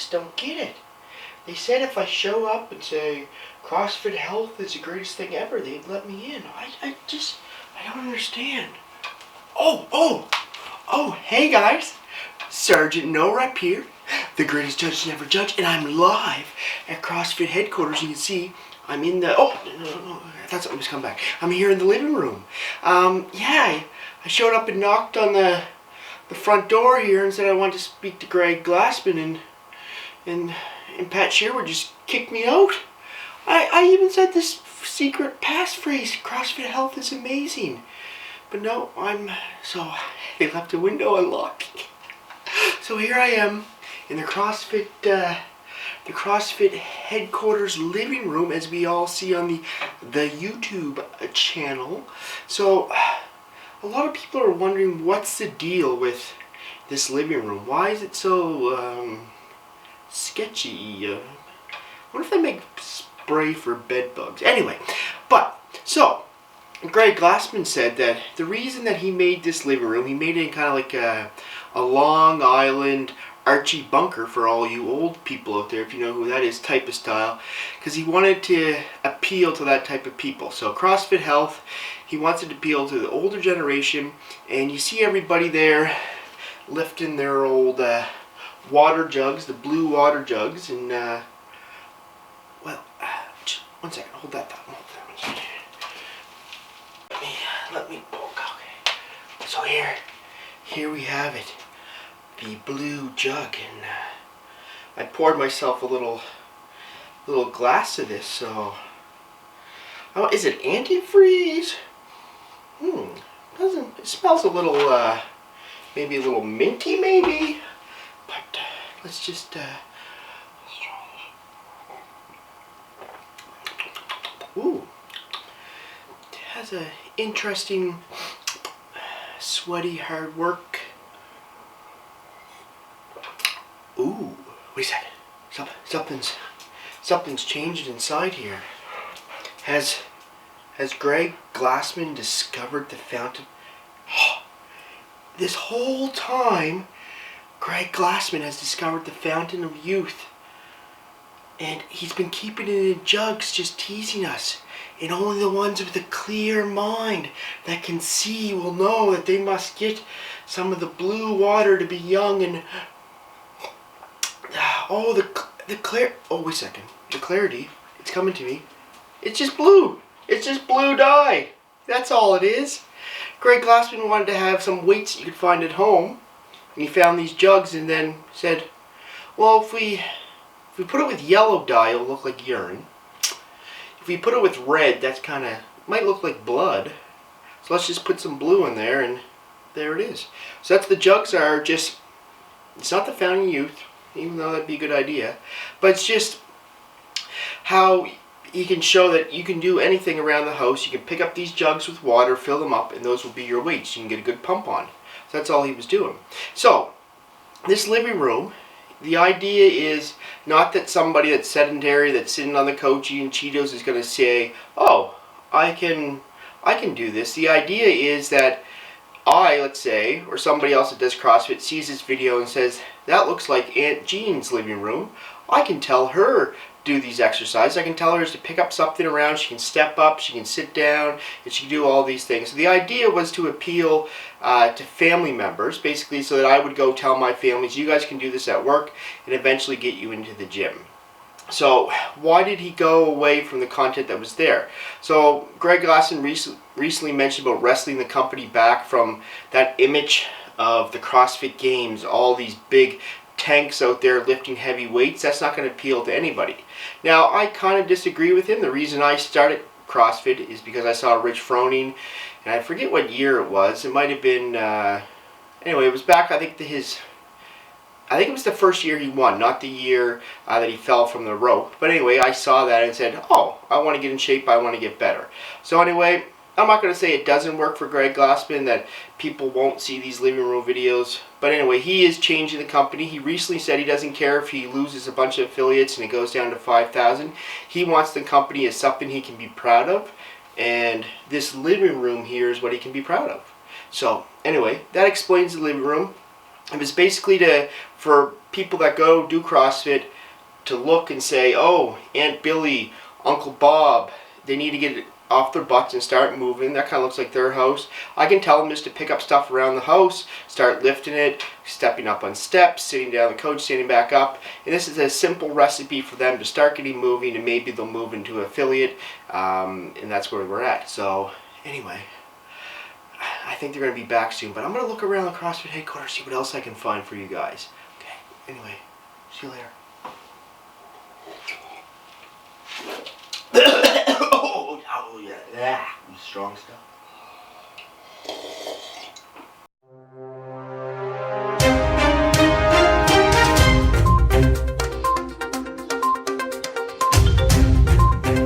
just don't get it. They said if I show up and say CrossFit Health is the greatest thing ever, they'd let me in. I don't understand. Oh, hey guys. Sergeant No Rep here, the greatest judge to never judge, and I'm live at CrossFit headquarters. You can see I'm in the, no, I thought something was coming back. I'm here in the living room. I showed up and knocked on the front door here and said I wanted to speak to Greg Glassman, and Pat Sherwood just kicked me out. I even said this secret passphrase, CrossFit Health is amazing. But no, so they left the window unlocked. So here I am in the CrossFit headquarters living room, as we all see on the YouTube channel. So a lot of people are wondering what's the deal with this living room. Why is it so sketchy? I wonder if they make spray for bed bugs. Anyway, so Greg Glassman said that the reason that he made this living room, he made it in kind of like a Long Island Archie bunker, for all you old people out there, if you know who that is, type of style, because he wanted to appeal to that type of people. So CrossFit Health, he wants to appeal to the older generation, and you see everybody there lifting their old water jugs, the blue water jugs, and one second, hold that thought. Let me poke. Okay. So here we have it, the blue jug, and I poured myself a little glass of this. So, is it antifreeze? It smells a little, maybe a little minty, maybe. But let's just. Ooh. It has a interesting, sweaty, hard work. Ooh, wait a second. Something's changed inside here. Has Greg Glassman discovered the fountain? This whole time, Greg Glassman has discovered the fountain of youth. And he's been keeping it in jugs, just teasing us. And only the ones with a clear mind that can see will know that they must get some of the blue water to be young and... wait a second. The clarity, it's coming to me. It's just blue. It's just blue dye. That's all it is. Greg Glassman wanted to have some weights that you could find at home. And he found these jugs and then said, well, if we put it with yellow dye, it'll look like urine. If we put it with red, that's might look like blood. So let's just put some blue in there, and there it is. So that's the jugs are just, it's not the fountain of youth, even though that'd be a good idea, but it's just how you can show that you can do anything around the house. You can pick up these jugs with water, fill them up, and those will be your weights. You can get a good pump on. So that's all he was doing. So this living room, the idea is not that somebody that's sedentary, that's sitting on the couch eating Cheetos, is going to say, oh, I can do this. The idea is that let's say, or somebody else that does CrossFit sees this video and says, that looks like Aunt Jean's living room. I can tell her do these exercises. I can tell her to pick up something around. She can step up, she can sit down, and she can do all these things. So the idea was to appeal to family members, basically, so that I would go tell my families, you guys can do this at work, and eventually get you into the gym. So why did he go away from the content that was there? So Greg Glassman recently mentioned about wrestling the company back from that image of the CrossFit Games, all these big tanks out there lifting heavy weights. That's not going to appeal to anybody. Now, I kind of disagree with him. The reason I started CrossFit is because I saw Rich Froning, and I forget what year it was. It might have been, anyway, it was back, I think it was the first year he won, not the year that he fell from the rope. But anyway, I saw that and said, oh, I want to get in shape, I want to get better. So anyway, I'm not going to say it doesn't work for Greg Glassman, that people won't see these living room videos. But anyway, he is changing the company. He recently said he doesn't care if he loses a bunch of affiliates and it goes down to 5,000. He wants the company as something he can be proud of. And this living room here is what he can be proud of. So anyway, that explains the living room. It was basically for people that go do CrossFit to look and say, oh, Aunt Billy, Uncle Bob, they need to get off their butts and start moving. That kind of looks like their house. I can tell them just to pick up stuff around the house, start lifting it, stepping up on steps, sitting down on the couch, standing back up. And this is a simple recipe for them to start getting moving, and maybe they'll move into affiliate, and that's where we're at. So anyway, I think they're going to be back soon, but I'm going to look around the CrossFit headquarters, see what else I can find for you guys. Okay, anyway, see you later. Oh yeah, strong stuff.